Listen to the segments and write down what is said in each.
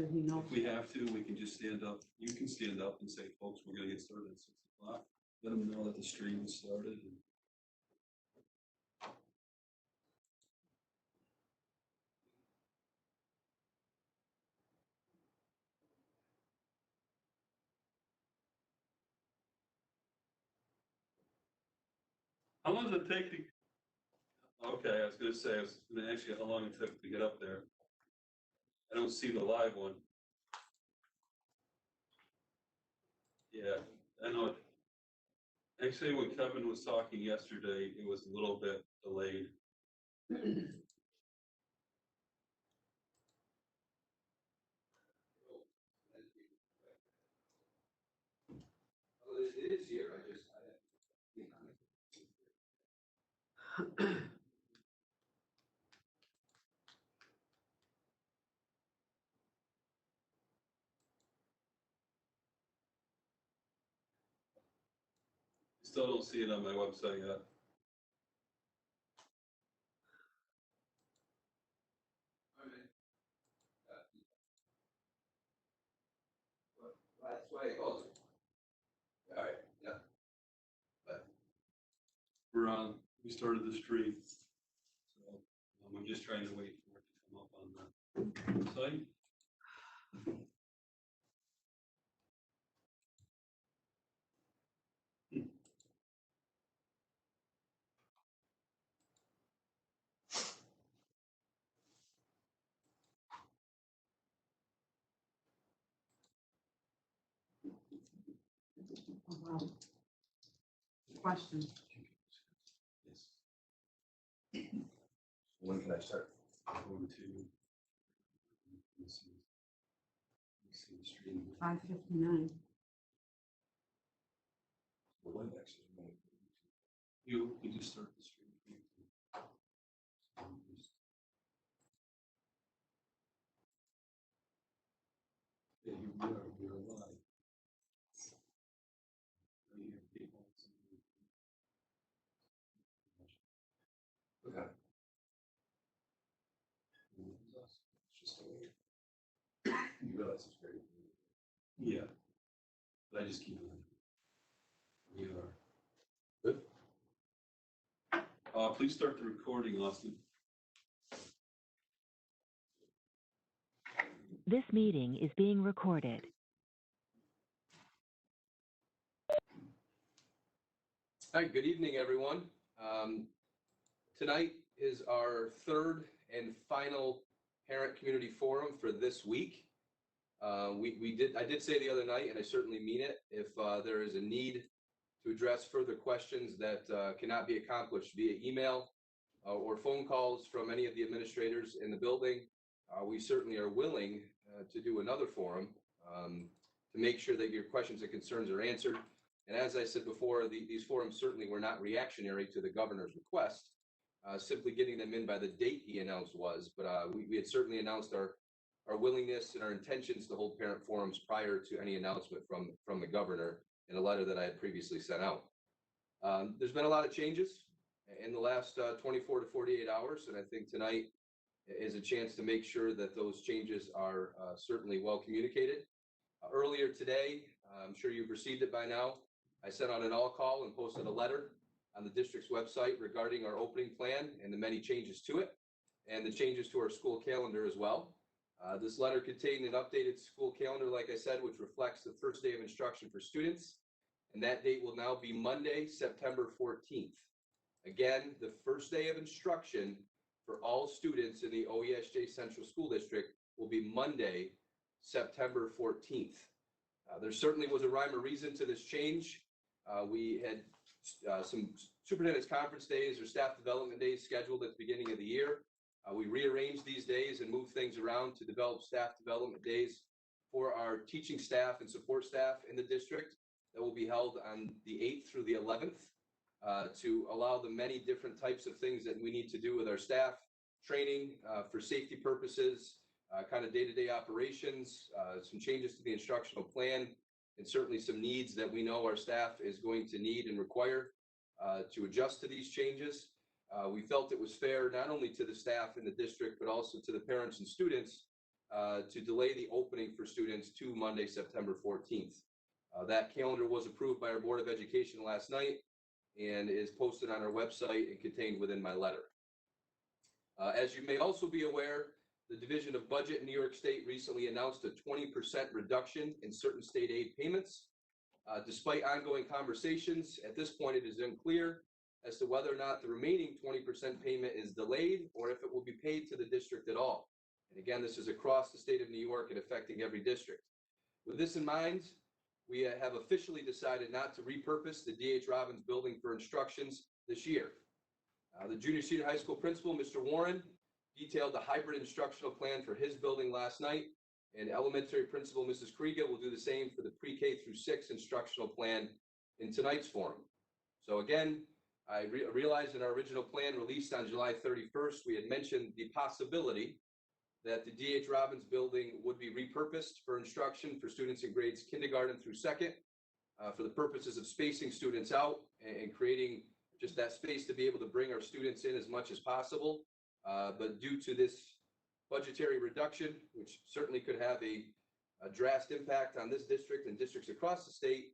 sure he knows. If we have to, we can just stand up. You can stand up and say, folks, we're going to get started at 6 o'clock. Let them know that the stream is started. How long does it take to? Okay, I was going to say, I was going to ask you how long it took to get up there. I don't see the live one. Yeah, I know. Actually, when Kevin was talking yesterday, it was a little bit delayed. It is here. Still don't see it on my website yet. That's why it goes. All right. Yeah. We're on. We started the stream, so I'm just trying to wait for it to come up on the site. Oh, wow. Question. Yes. When can I start? Going to let's see the stream. 5:59. The Webex is going. You just start the stream. Yeah, we are live. Right here, people. Okay. It's just a way. You realize it's very. Yeah, but I just keep on. We are. Good. Please start the recording, Austin. This meeting is being recorded. Hi, good evening, everyone. Tonight is our third and final parent community forum for this week. I did say the other night, and I certainly mean it, if there is a need to address further questions that cannot be accomplished via email or phone calls from any of the administrators in the building, we certainly are willing to do another forum to make sure that your questions and concerns are answered. And as I said before, these forums certainly were not reactionary to the governor's request. Simply getting them in by the date he announced was, but we had certainly announced our willingness and our intentions to hold parent forums prior to any announcement from the governor in a letter that I had previously sent out. There's been a lot of changes in the last 24 to 48 hours, and I think tonight is a chance to make sure that those changes are certainly well communicated. Earlier today, I'm sure you've received it by now, I sent out an all call and posted a letter on the district's website regarding our opening plan and the many changes to it, and the changes to our school calendar as well. This letter contained an updated school calendar, like I said, which reflects the first day of instruction for students, and that date will now be Monday, September 14th. Again, the first day of instruction for all students in the OESJ Central School District will be Monday, September 14th. There certainly was a rhyme or reason to this change. We had some superintendent's conference days or staff development days scheduled at the beginning of the year. We rearranged these days and moved things around to develop staff development days for our teaching staff and support staff in the district that will be held on the 8th through the 11th to allow the many different types of things that we need to do with our staff, training for safety purposes, kind of day-to-day operations, some changes to the instructional plan, and certainly some needs that we know our staff is going to need and require to adjust to these changes. We felt it was fair not only to the staff in the district, but also to the parents and students to delay the opening for students to Monday, September 14th. That calendar was approved by our Board of Education last night and is posted on our website and contained within my letter. As you may also be aware, the Division of Budget in New York State recently announced a 20% reduction in certain state aid payments. Despite ongoing conversations, at this point it is unclear as to whether or not the remaining 20% payment is delayed or if it will be paid to the district at all. And again, this is across the state of New York and affecting every district. With this in mind, we have officially decided not to repurpose the D.H. Robbins building for instructions this year. The junior senior high school principal, Mr. Warren, detailed the hybrid instructional plan for his building last night, and elementary principal, Mrs. Kriega, will do the same for the pre-K-6 instructional plan in tonight's forum. So again, I realized in our original plan released on July 31st, we had mentioned the possibility that the D.H. Robbins building would be repurposed for instruction for students in grades kindergarten through second, for the purposes of spacing students out and creating just that space to be able to bring our students in as much as possible. But due to this budgetary reduction, which certainly could have a drastic impact on this district and districts across the state,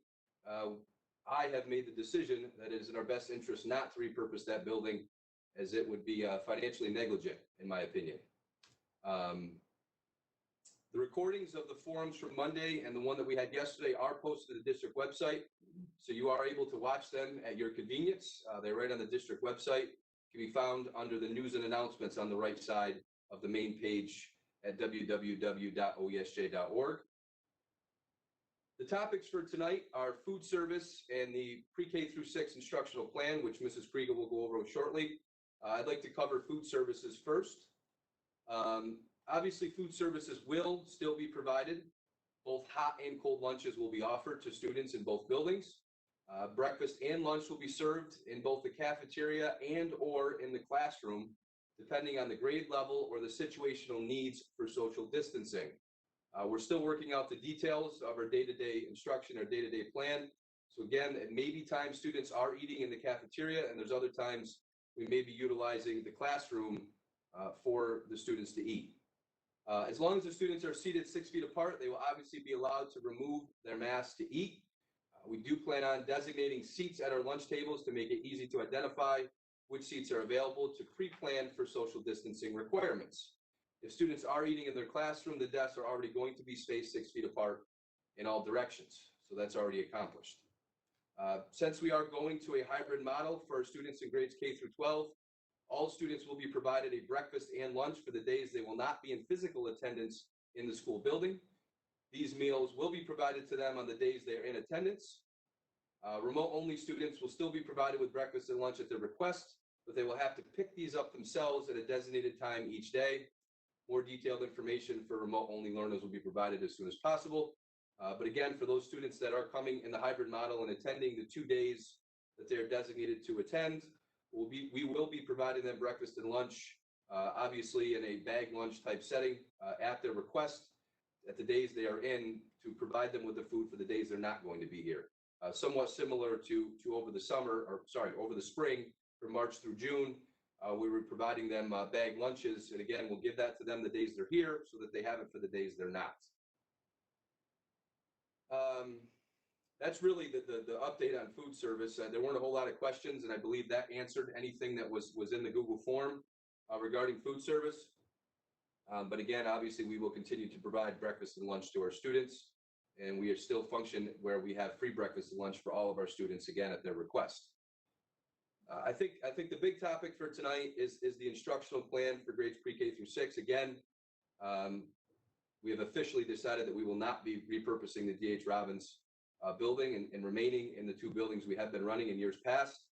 I have made the decision that it is in our best interest not to repurpose that building, as it would be financially negligent, in my opinion. The recordings of the forums from Monday and the one that we had yesterday are posted to the district website, so you are able to watch them at your convenience. They're right on the district website. Can be found under the news and announcements on the right side of the main page at www.oesj.org. The topics for tonight are food service and the pre-K-6 instructional plan, which Mrs. Kriega will go over shortly. I'd like to cover food services first. Obviously, food services will still be provided. Both hot and cold lunches will be offered to students in both buildings. Breakfast and lunch will be served in both the cafeteria and or in the classroom, depending on the grade level or the situational needs for social distancing. We're still working out the details of our day-to-day instruction, our day-to-day plan. So again, it may be times students are eating in the cafeteria, and there's other times we may be utilizing the classroom for the students to eat. As long as the students are seated 6 feet apart, they will obviously be allowed to remove their masks to eat. We do plan on designating seats at our lunch tables to make it easy to identify which seats are available to pre-plan for social distancing requirements. If students are eating in their classroom, the desks are already going to be spaced 6 feet apart in all directions. So that's already accomplished. Since we are going to a hybrid model for our students in grades K through 12, all students will be provided a breakfast and lunch for the days they will not be in physical attendance in the school building. These meals will be provided to them on the days they are in attendance. Remote-only students will still be provided with breakfast and lunch at their request, but they will have to pick these up themselves at a designated time each day. More detailed information for remote-only learners will be provided as soon as possible. But again, for those students that are coming in the hybrid model and attending the 2 days that they are designated to attend, we will be providing them breakfast and lunch, obviously in a bag lunch type setting at their request at the days they are in, to provide them with the food for the days they're not going to be here. Somewhat similar to over the over the spring, from March through June, we were providing them bag lunches, and again, we'll give that to them the days they're here so that they have it for the days they're not. That's really the update on food service. There weren't a whole lot of questions, and I believe that answered anything that was in the Google form regarding food service. But again, obviously, we will continue to provide breakfast and lunch to our students, and we are still function where we have free breakfast and lunch for all of our students, again, at their request. I think the big topic for tonight is the instructional plan for grades pre-K through 6. Again, we have officially decided that we will not be repurposing the D.H. Robbins building and remaining in the 2 buildings we have been running in years past.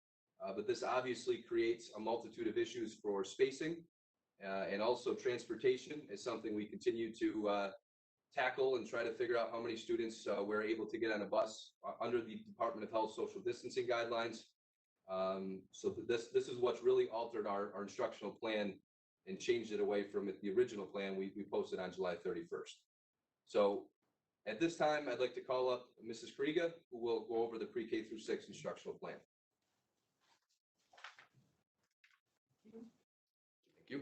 But this obviously creates a multitude of issues for spacing, and also transportation is something we continue to tackle and try to figure out how many students we're able to get on a bus under the Department of Health social distancing guidelines. So this is what's really altered our instructional plan and changed it away from the original plan we posted on July 31st. So at this time, I'd like to call up Mrs. Kriega, who will go over the pre-K through 6 instructional plan. Thank you.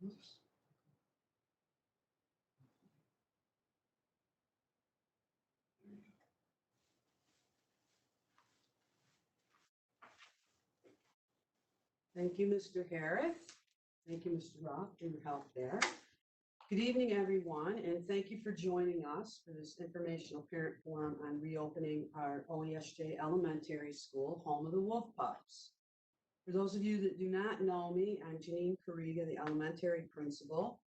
Oops. Thank you, Mr. Harris. Thank you, Mr. Roth, for your help there. Good evening, everyone, and thank you for joining us for this informational parent forum on reopening our OESJ Elementary School, home of the Wolf Pups. For those of you that do not know me, I'm Janine Carriga, the elementary principal.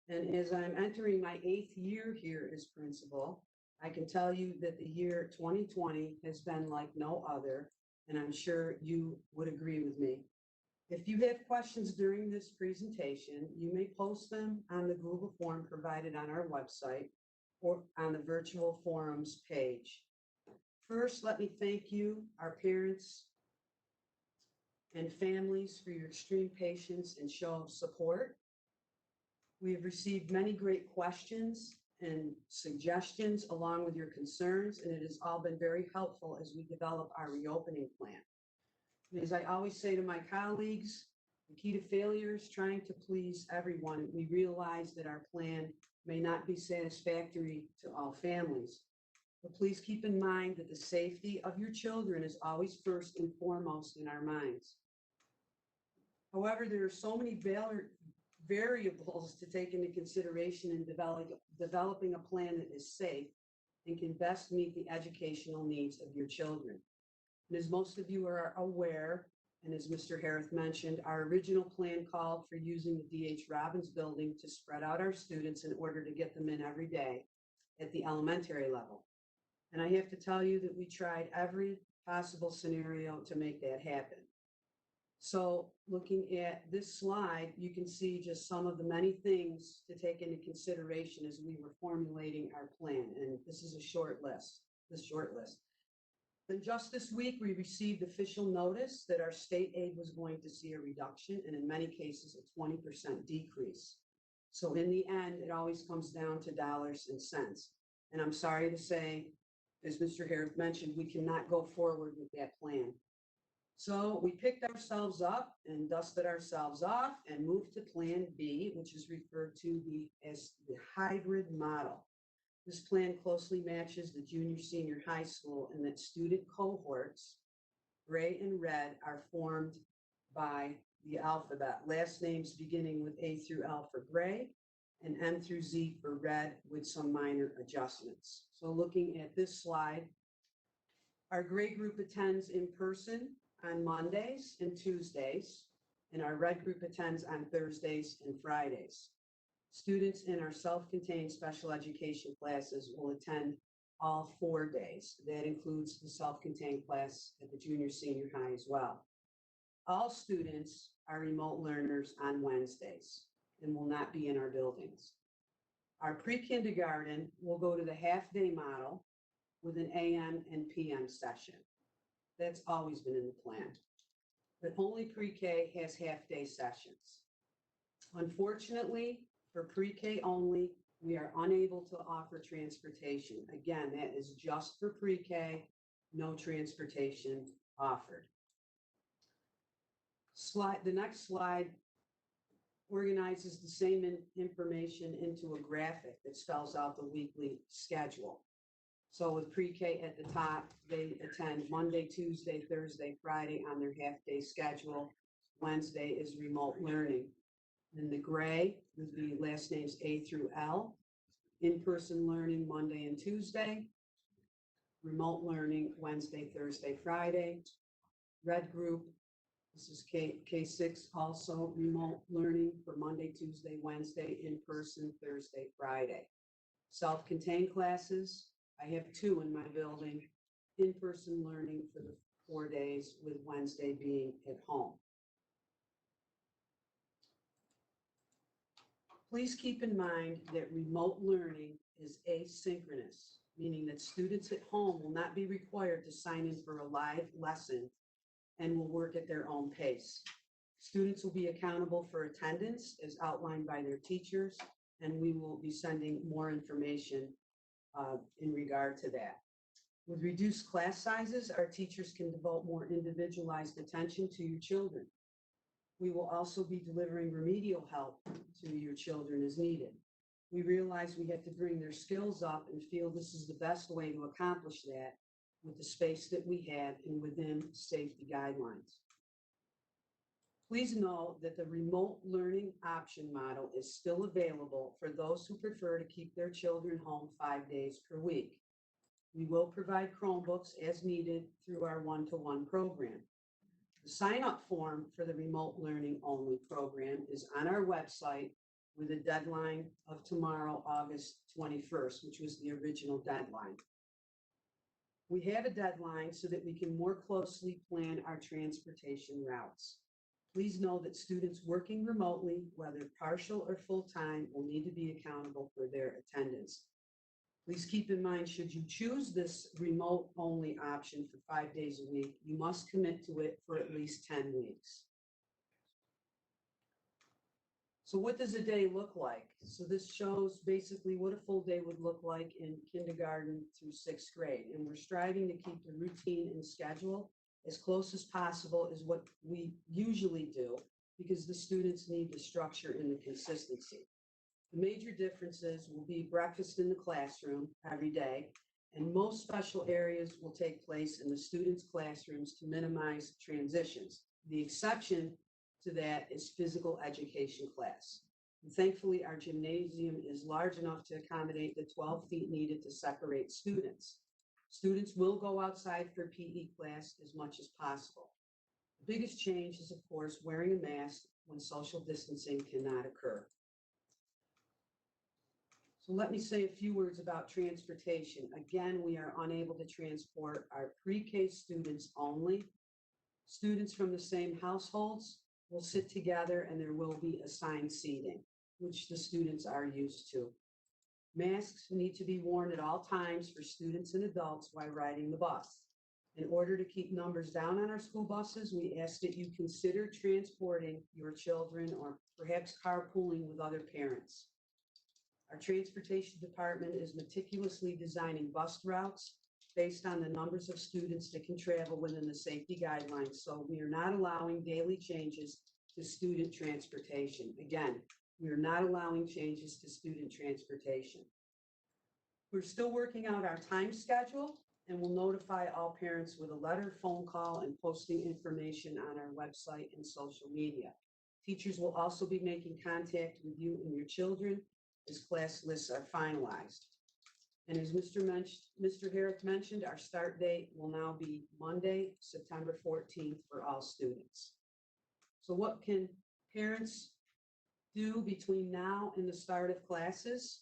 And as I'm entering my 8th year here as principal, I can tell you that the year 2020 has been like no other, and I'm sure you would agree with me. If you have questions during this presentation, you may post them on the Google form provided on our website or on the virtual forums page. First, let me thank you, our parents and families, for your extreme patience and show of support. We have received many great questions and suggestions along with your concerns, and it has all been very helpful as we develop our reopening plan. And as I always say to my colleagues, the key to failure is trying to please everyone. We realize that our plan may not be satisfactory to all families, but please keep in mind that the safety of your children is always first and foremost in our minds. However, there are so many variables to take into consideration in developing a plan that is safe and can best meet the educational needs of your children. And as most of you are aware, and as Mr. Harris mentioned, our original plan called for using the D.H. Robbins building to spread out our students in order to get them in every day at the elementary level. And I have to tell you that we tried every possible scenario to make that happen. So looking at this slide, you can see just some of the many things to take into consideration as we were formulating our plan. And this is a short list. Then just this week, we received official notice that our state aid was going to see a reduction, and in many cases, a 20% decrease. So in the end, it always comes down to dollars and cents. And I'm sorry to say, as Mr. Harris mentioned, we cannot go forward with that plan. So we picked ourselves up and dusted ourselves off and moved to Plan B, which is referred to as the hybrid model. This plan closely matches the junior-senior high school in that student cohorts, gray and red, are formed by the alphabet. Last names beginning with A through L for gray and M through Z for red with some minor adjustments. So looking at this slide, our gray group attends in person on Mondays and Tuesdays, and our red group attends on Thursdays and Fridays. Students in our self-contained special education classes will attend all 4 days. That includes the self-contained class at the junior-senior high as well. All students are remote learners on Wednesdays and will not be in our buildings. Our pre-kindergarten will go to the half-day model with an AM and PM session. That's always been in the plan. But only pre-K has half-day sessions. Unfortunately, for pre-K only, we are unable to offer transportation. Again, that is just for pre-K, no transportation offered. The next slide organizes the same information into a graphic that spells out the weekly schedule. So with pre-K at the top, they attend Monday, Tuesday, Thursday, Friday on their half-day schedule. Wednesday is remote learning. In the gray would be last names A through L. In-person learning Monday and Tuesday. Remote learning Wednesday, Thursday, Friday. Red group, this is PK-6, also remote learning for Monday, Tuesday, Wednesday, in-person Thursday, Friday. Self-contained classes, I have 2 in my building. In-person learning for the 4 days, with Wednesday being at home. Please keep in mind that remote learning is asynchronous, meaning that students at home will not be required to sign in for a live lesson and will work at their own pace. Students will be accountable for attendance as outlined by their teachers, and we will be sending more information in regard to that. With reduced class sizes, our teachers can devote more individualized attention to your children. We will also be delivering remedial help to your children as needed. We realize we have to bring their skills up and feel this is the best way to accomplish that with the space that we have and within safety guidelines. Please know that the remote learning option model is still available for those who prefer to keep their children home 5 days per week. We will provide Chromebooks as needed through our one-to-one program. The sign-up form for the remote learning only program is on our website with a deadline of tomorrow, August 21st, which was the original deadline. We have a deadline so that we can more closely plan our transportation routes. Please know that students working remotely, whether partial or full-time, will need to be accountable for their attendance. Please keep in mind, should you choose this remote-only option for 5 days a week, you must commit to it for at least 10 weeks. So what does a day look like? So this shows basically what a full day would look like in kindergarten through 6th grade. And we're striving to keep the routine and schedule as close as possible as what we usually do, because the students need the structure and the consistency. The major differences will be breakfast in the classroom every day, and most special areas will take place in the students' classrooms to minimize transitions. The exception to that is physical education class. And thankfully, our gymnasium is large enough to accommodate the 12 feet needed to separate students. Students will go outside for PE class as much as possible. The biggest change is, of course, wearing a mask when social distancing cannot occur. So let me say a few words about transportation. Again, we are unable to transport our pre-K students only. Students from the same households will sit together and there will be assigned seating, which the students are used to. Masks need to be worn at all times for students and adults while riding the bus. In order to keep numbers down on our school buses, we ask that you consider transporting your children or perhaps carpooling with other parents. Our transportation department is meticulously designing bus routes based on the numbers of students that can travel within the safety guidelines. So we are not allowing daily changes to student transportation. Again, we are not allowing changes to student transportation. We're still working out our time schedule and will notify all parents with a letter, phone call, and posting information on our website and social media. Teachers will also be making contact with you and your children as class lists are finalized. And as Mr. Herrick mentioned, our start date will now be Monday, September 14th for all students. So what can parents do between now and the start of classes?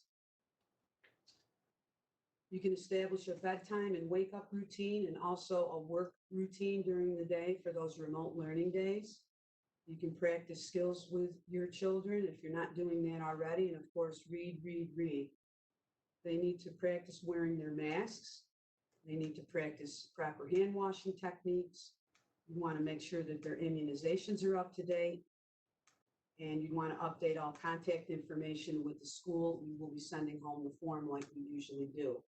You can establish a bedtime and wake up routine and also a work routine during the day for those remote learning days. You can practice skills with your children if you're not doing that already. And of course, read. They need to practice wearing their masks. They need to practice proper hand washing techniques. You want to make sure that their immunizations are up to date. And you want to update all contact information with the school. You will be sending home the form like we usually do.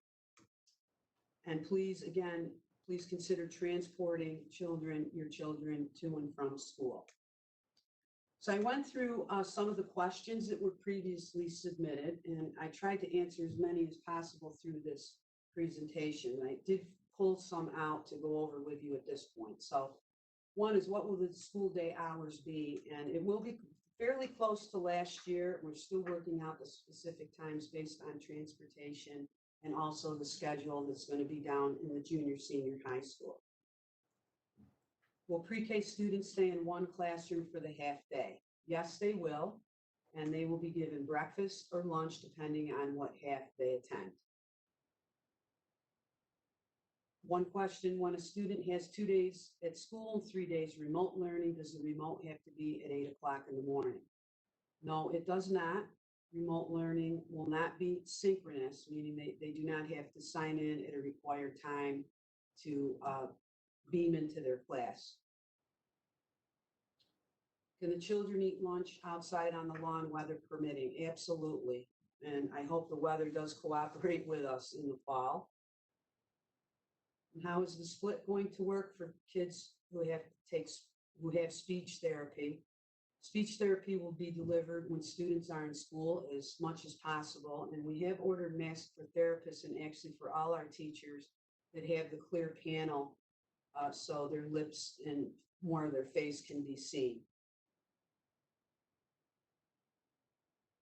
And please, again, please consider transporting your children to and from school. So I went through some of the questions that were previously submitted, and I tried to answer as many as possible through this presentation. I did pull some out to go over with you at this point. So one is, what will the school day hours be? And it will be fairly close to last year. We're still working out the specific times based on transportation and also the schedule that's going to be down in the junior, senior high school. Will pre-K students stay in one classroom for the half day? Yes, they will, and they will be given breakfast or lunch depending on what half they attend. One question, when a student has 2 days at school, 3 days remote learning, does the remote have to be at 8 o'clock in the morning? No, it does not. Remote learning will not be synchronous, meaning they do not have to sign in at a required time to beam into their class. Can the children eat lunch outside on the lawn, weather permitting? Absolutely. And I hope the weather does cooperate with us in the fall. And how is the split going to work for kids who have speech therapy? Speech therapy will be delivered when students are in school as much as possible, and we have ordered masks for therapists and actually for all our teachers that have the clear panel so their lips and more of their face can be seen.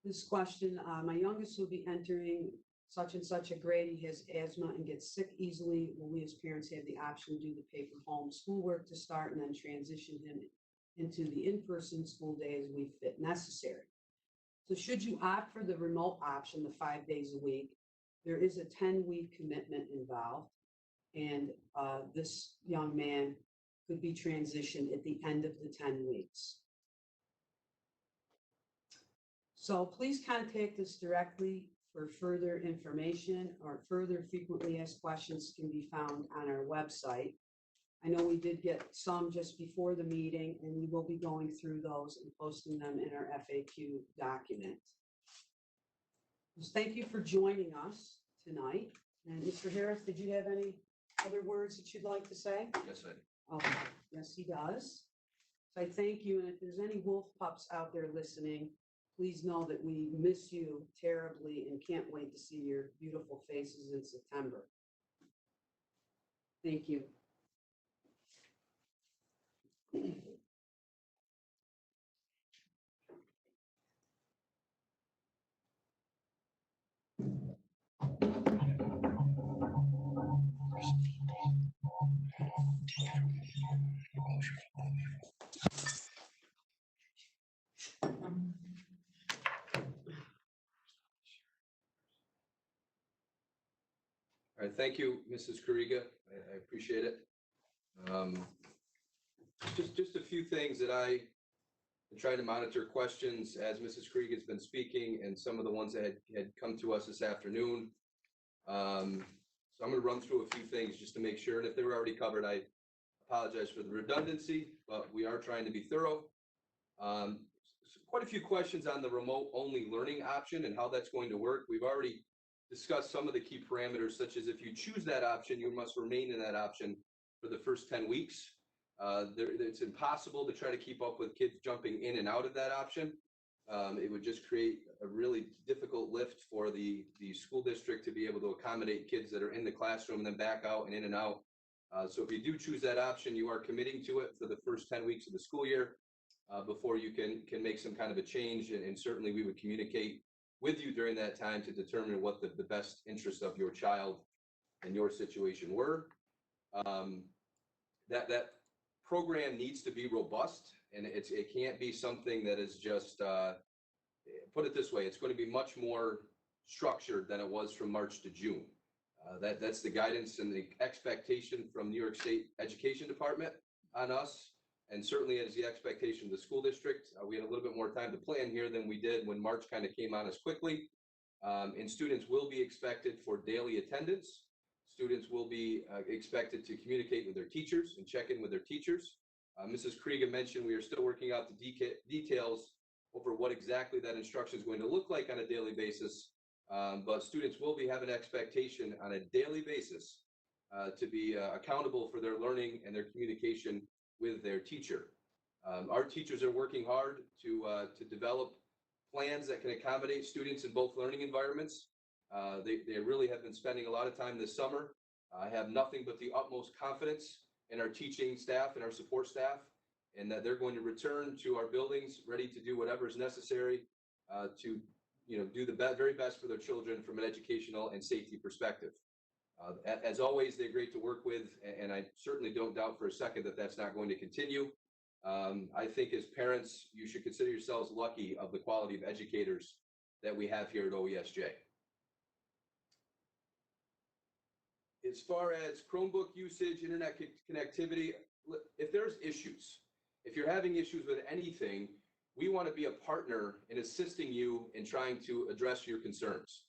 This question, my youngest will be entering such and such a grade. He has asthma and gets sick easily. Will we as parents have the option to do the paper home schoolwork to start and then transition him into the in-person school day as we fit necessary? So should you opt for the remote option, the 5 days a week, there is a 10-week commitment involved. And this young man could be transitioned at the end of the 10 weeks. So please contact us directly for further information, or further frequently asked questions can be found on our website. I know we did get some just before the meeting, and we will be going through those and posting them in our FAQ document. Just thank you for joining us tonight. And Mr. Harris, did you have any other words that you'd like to say? Yes, I do. Okay. Yes, he does. So I thank you, and if there's any wolf pups out there listening, please know that we miss you terribly and can't wait to see your beautiful faces in September. Thank you. All right, thank you, Mrs. Kariga. I appreciate it. Just a few things that I am trying to monitor questions as Mrs. Kariga has been speaking, and some of the ones that had come to us this afternoon. So I'm going to run through a few things just to make sure, and if they were already covered, I apologize for the redundancy, but we are trying to be thorough. Quite a few questions on the remote only learning option and how that's going to work. We've already discussed some of the key parameters, such as if you choose that option, you must remain in that option for the first 10 weeks. It's impossible to try to keep up with kids jumping in and out of that option. It would just create a really difficult lift for the school district to be able to accommodate kids that are in the classroom and then back out and in and out. So if you do choose that option, you are committing to it for the first 10 weeks of the school year before you can make some kind of a change. And certainly we would communicate with you during that time to determine what the best interests of your child and your situation were. That program needs to be robust, and it can't be something that is just, put it this way, it's going to be much more structured than it was from March to June. That's the guidance and the expectation from New York State Education Department on us, and certainly as the expectation of the school district. We had a little bit more time to plan here than we did when March kind of came on us quickly. And students will be expected for daily attendance. Students will be expected to communicate with their teachers and check in with their teachers. Mrs. Krieger mentioned we are still working out the details over what exactly that instruction is going to look like on a daily basis. But students will be having an expectation on a daily basis to be accountable for their learning and their communication with their teacher. Our teachers are working hard to develop plans that can accommodate students in both learning environments. They really have been spending a lot of time this summer. I have nothing but the utmost confidence in our teaching staff and our support staff, and that they're going to return to our buildings ready to do whatever is necessary to do the very best for their children from an educational and safety perspective. As always, they're great to work with, and I certainly don't doubt for a second that that's not going to continue. I think as parents, you should consider yourselves lucky of the quality of educators that we have here at OESJ. As far as Chromebook usage, internet connectivity, if there's issues, if you're having issues with anything, we want to be a partner in assisting you in trying to address your concerns.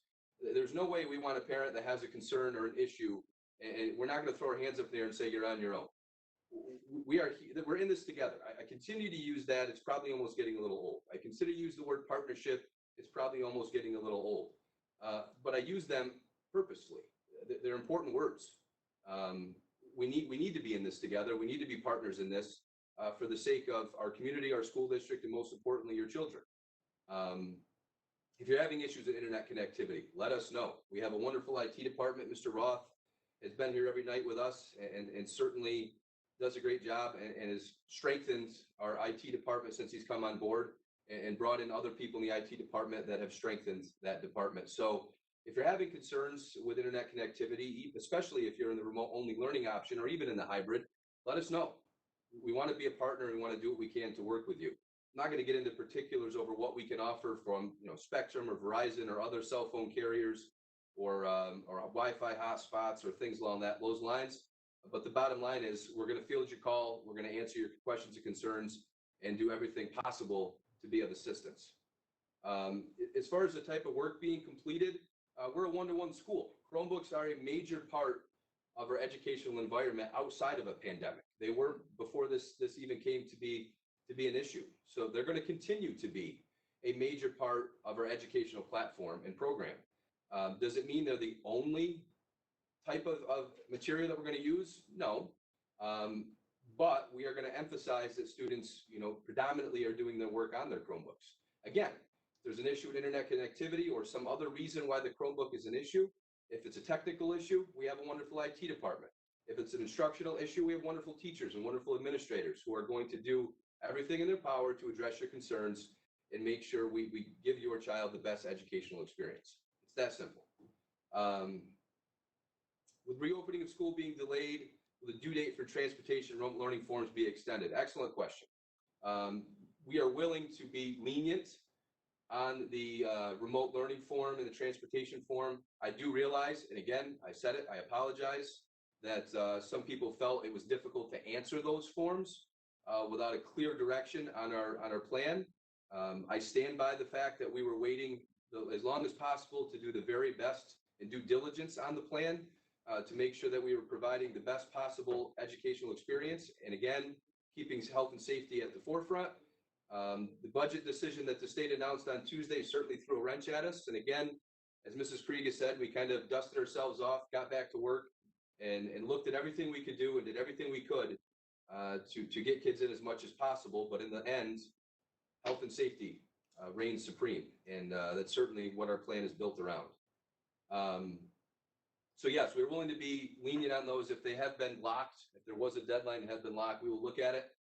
There's no way we want a parent that has a concern or an issue, and we're not going to throw our hands up there and say you're on your own. We're in this together. I continue to use that. It's probably almost getting a little old. I consider use the word partnership. It's probably almost getting a little old, but I use them purposefully. They're important words. We need to be in this together. We need to be partners in this. for the sake of our community, our school district, and most importantly, your children. If you're having issues with internet connectivity, let us know. We have a wonderful IT department. Mr. Roth has been here every night with us and certainly does a great job and has strengthened our IT department since he's come on board and brought in other people in the IT department that have strengthened that department. So if you're having concerns with internet connectivity, especially if you're in the remote only learning option or even in the hybrid, let us know. We want to be a partner and we want to do what we can to work with you. I'm not going to get into particulars over what we can offer from Spectrum or Verizon or other cell phone carriers or Wi-Fi hotspots or things along those lines. But the bottom line is we're going to field your call. We're going to answer your questions and concerns and do everything possible to be of assistance. As far as the type of work being completed, we're a one-to-one school. Chromebooks are a major part of our educational environment outside of a pandemic. They weren't before this even came to be an issue. So they're going to continue to be a major part of our educational platform and program. Does it mean they're the only type of material that we're going to use? No. But we are going to emphasize that students, predominantly are doing their work on their Chromebooks. Again, if there's an issue with internet connectivity or some other reason why the Chromebook is an issue, if it's a technical issue, we have a wonderful IT department. If it's an instructional issue, we have wonderful teachers and wonderful administrators who are going to do everything in their power to address your concerns and make sure we give your child the best educational experience. It's that simple. With reopening of school being delayed, will the due date for transportation remote learning forms be extended? Excellent question. We are willing to be lenient on the remote learning form and the transportation form. I do realize, and again, I said it, I apologize, that some people felt it was difficult to answer those forms without a clear direction on our plan. I stand by the fact that we were waiting as long as possible to do the very best and due diligence on the plan to make sure that we were providing the best possible educational experience. And again, keeping health and safety at the forefront. The budget decision that the state announced on Tuesday certainly threw a wrench at us. And again, as Mrs. Krieger said, we kind of dusted ourselves off, got back to work, and looked at everything we could do and did everything we could to get kids in as much as possible. But in the end, health and safety reigns supreme. And that's certainly what our plan is built around. So yes, we're willing to be lenient on those. If they have been locked, if there was a deadline that has been locked, we will look at it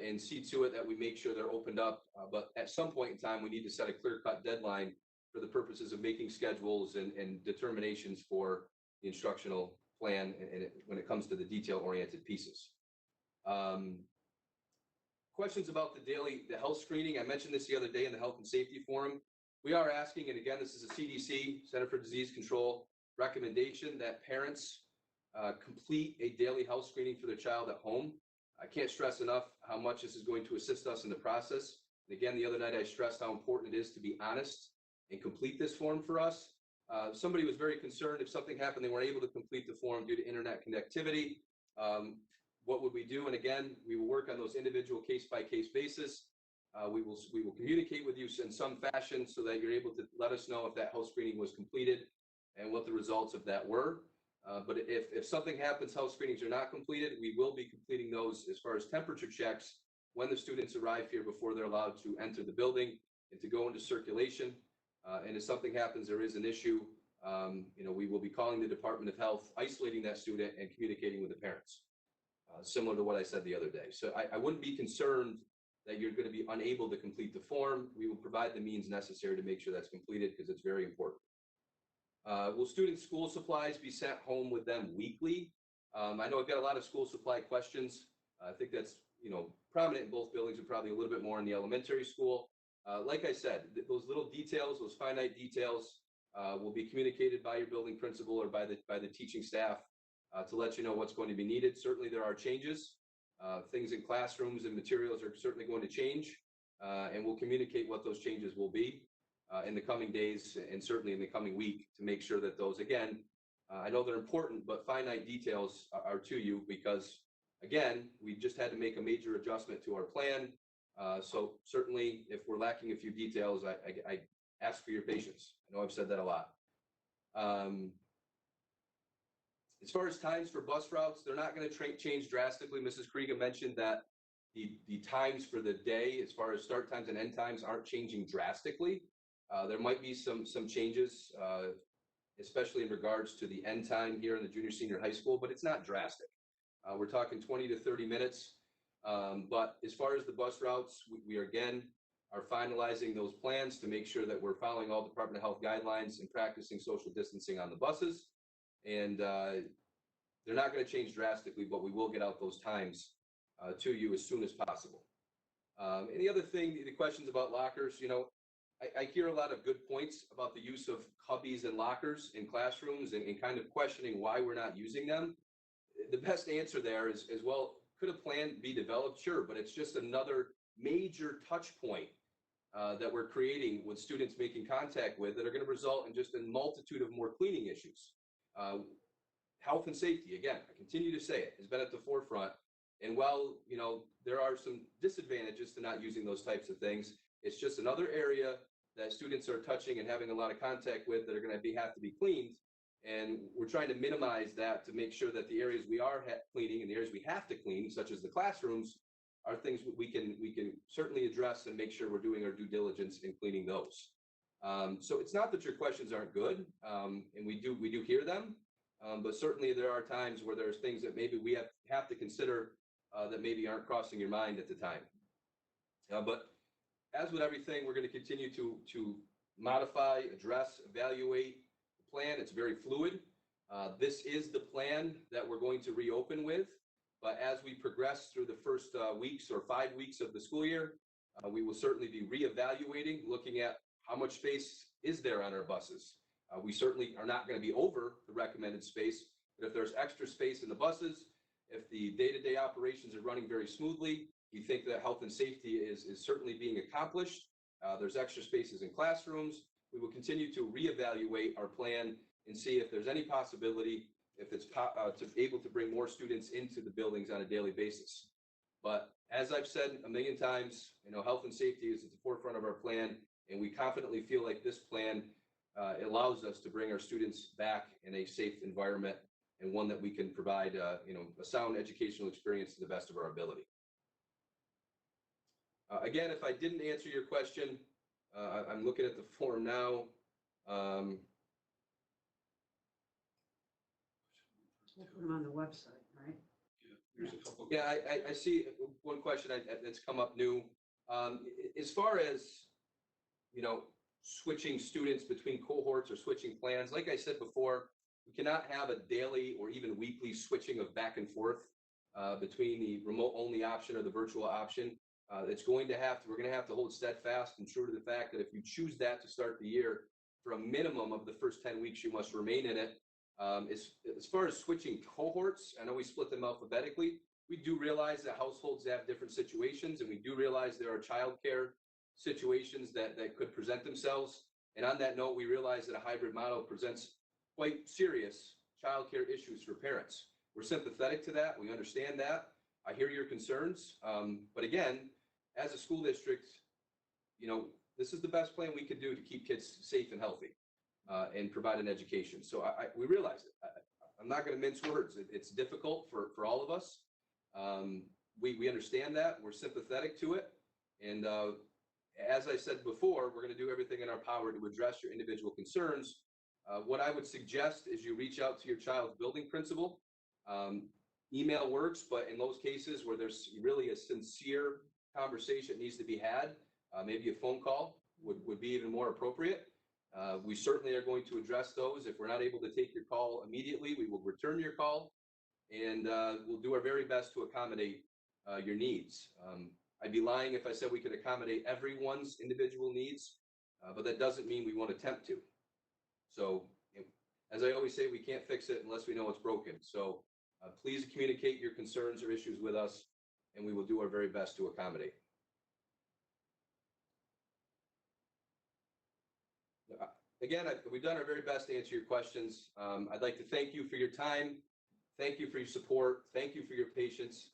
and see to it that we make sure they're opened up. But at some point in time, we need to set a clear-cut deadline for the purposes of making schedules and determinations for the instructional plan and when it comes to the detail-oriented pieces. Questions about the health screening. I mentioned this the other day in the health and safety forum. We are asking, and again, this is a CDC, Center for Disease Control, recommendation that parents complete a daily health screening for their child at home. I can't stress enough how much this is going to assist us in the process. And again, the other night I stressed how important it is to be honest and complete this form for us. Somebody was very concerned if something happened, they weren't able to complete the form due to internet connectivity. What would we do? And again, we will work on those individual case-by-case basis. We will communicate with you in some fashion so that you're able to let us know if that health screening was completed and what the results of that were. But if something happens, health screenings are not completed, we will be completing those as far as temperature checks when the students arrive here before they're allowed to enter the building and to go into circulation. And if something happens, there is an issue, we will be calling the Department of Health, isolating that student and communicating with the parents, similar to what I said the other day. So I wouldn't be concerned that you're going to be unable to complete the form. We will provide the means necessary to make sure that's completed because it's very important. Will students' school supplies be sent home with them weekly? I know I've got a lot of school supply questions. I think that's prominent in both buildings and probably a little bit more in the elementary school. Like I said, those little details, those finite details will be communicated by your building principal or by the teaching staff to let you know what's going to be needed. Certainly there are changes. Things in classrooms and materials are certainly going to change, and we'll communicate what those changes will be in the coming days and certainly in the coming week to make sure that those, again, I know they're important, but finite details are to you because, again, we just had to make a major adjustment to our plan. So certainly if we're lacking a few details, I ask for your patience. I know I've said that a lot. As far as times for bus routes, they're not going to change drastically. Mrs. Krieger mentioned that The times for the day, as far as start times and end times, aren't changing drastically. There might be some changes, especially in regards to the end time here in the junior senior high school, but it's not drastic. We're talking 20 to 30 minutes. But as far as the bus routes, we again are finalizing those plans to make sure that we're following all Department of Health guidelines and practicing social distancing on the buses. And they're not going to change drastically, but we will get out those times to you as soon as possible. And the other thing, the questions about lockers, I hear a lot of good points about the use of cubbies and lockers in classrooms and kind of questioning why we're not using them. The best answer there is, well, could a plan be developed? Sure, but it's just another major touch point that we're creating with students making contact with that are going to result in just a multitude of more cleaning issues. Health and safety, again, I continue to say it, has been at the forefront. And while, there are some disadvantages to not using those types of things, it's just another area that students are touching and having a lot of contact with that are going to have to be cleaned. And we're trying to minimize that to make sure that the areas we are cleaning and the areas we have to clean, such as the classrooms, are things we can certainly address and make sure we're doing our due diligence in cleaning those. So it's not that your questions aren't good, and we do hear them, but certainly there are times where there's things that maybe we have to consider that maybe aren't crossing your mind at the time. But as with everything, we're going to continue to modify, address, evaluate the plan. It's very fluid. This is the plan that we're going to reopen with. But as we progress through the first weeks or 5 weeks of the school year, we will certainly be reevaluating, looking at how much space is there on our buses. We certainly are not going to be over the recommended space, but if there's extra space in the buses, if the day-to-day operations are running very smoothly, we think that health and safety is certainly being accomplished. There's extra spaces in classrooms. We will continue to reevaluate our plan and see if there's any possibility, if it's able to bring more students into the buildings on a daily basis. But as I've said a million times, health and safety is at the forefront of our plan, and we confidently feel like this plan allows us to bring our students back in a safe environment and one that we can provide, a sound educational experience to the best of our ability. Again, if I didn't answer your question, I'm looking at the form now. We'll put them on the website, right? Yeah, there's a couple. Yeah, I see one question that's come up new. As far as, switching students between cohorts or switching plans, like I said before, we cannot have a daily or even weekly switching of back and forth between the remote only option or the virtual option. We're going to have to hold steadfast and true to the fact that if you choose that to start the year, for a minimum of the first 10 weeks, you must remain in it. As far as switching cohorts, I know we split them alphabetically. We do realize that households have different situations, and we do realize there are childcare situations that could present themselves. And on that note, we realize that a hybrid model presents quite serious childcare issues for parents. We're sympathetic to that. We understand that. I hear your concerns. But again, as a school district, this is the best plan we could do to keep kids safe and healthy and provide an education. So we realize it. I'm not going to mince words. It's difficult for all of us. We understand that. We're sympathetic to it. And as I said before, we're going to do everything in our power to address your individual concerns. What I would suggest is you reach out to your child's building principal. Email works, but in those cases where there's really a sincere conversation that needs to be had, maybe a phone call would be even more appropriate. We certainly are going to address those. If we're not able to take your call immediately, we will return your call, and we'll do our very best to accommodate your needs. I'd be lying if I said we could accommodate everyone's individual needs, but that doesn't mean we won't attempt to. So, as I always say, we can't fix it unless we know it's broken. So please communicate your concerns or issues with us, and we will do our very best to accommodate. Again, we've done our very best to answer your questions. I'd like to thank you for your time. Thank you for your support. Thank you for your patience.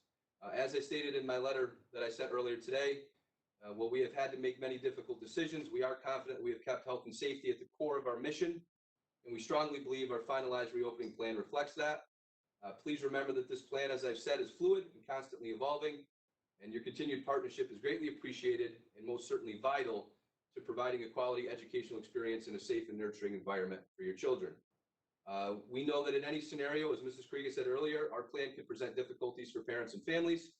As I stated in my letter that I sent earlier today, while we have had to make many difficult decisions, we are confident we have kept health and safety at the core of our mission, and we strongly believe our finalized reopening plan reflects that. Please remember that this plan, as I've said, is fluid and constantly evolving, and your continued partnership is greatly appreciated and most certainly vital to providing a quality educational experience in a safe and nurturing environment for your children. We know that in any scenario, as Mrs. Krieger said earlier, our plan could present difficulties for parents and families.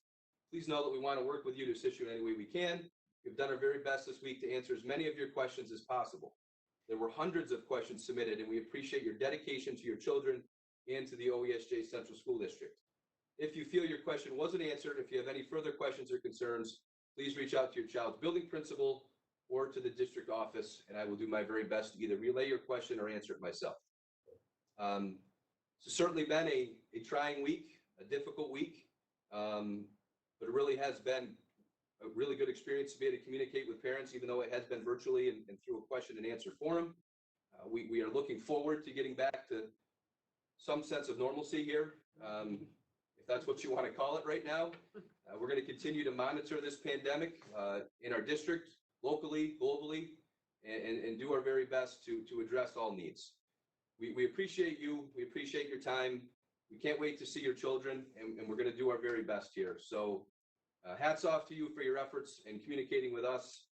Please know that we want to work with you to assist you in any way we can. We've done our very best this week to answer as many of your questions as possible. There were hundreds of questions submitted, and we appreciate your dedication to your children and to the OESJ Central School District. If you feel your question wasn't answered, if you have any further questions or concerns, please reach out to your child's building principal or to the district office, and I will do my very best to either relay your question or answer it myself. It's certainly been a trying week, a difficult week, but it really has been a really good experience to be able to communicate with parents, even though it has been virtually and through a question and answer forum. We are looking forward to getting back to some sense of normalcy here, if that's what you want to call it right now. We're going to continue to monitor this pandemic in our district, locally, globally, and do our very best to address all needs. We appreciate you. We appreciate your time. We can't wait to see your children, and we're going to do our very best here. So hats off to you for your efforts in communicating with us.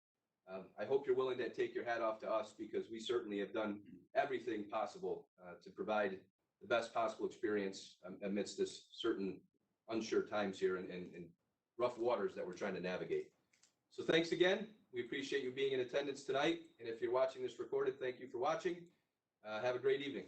I hope you're willing to take your hat off to us, because we certainly have done everything possible to provide the best possible experience amidst this certain unsure times here and rough waters that we're trying to navigate. So thanks again. We appreciate you being in attendance tonight. And if you're watching this recorded, thank you for watching. Have a great evening.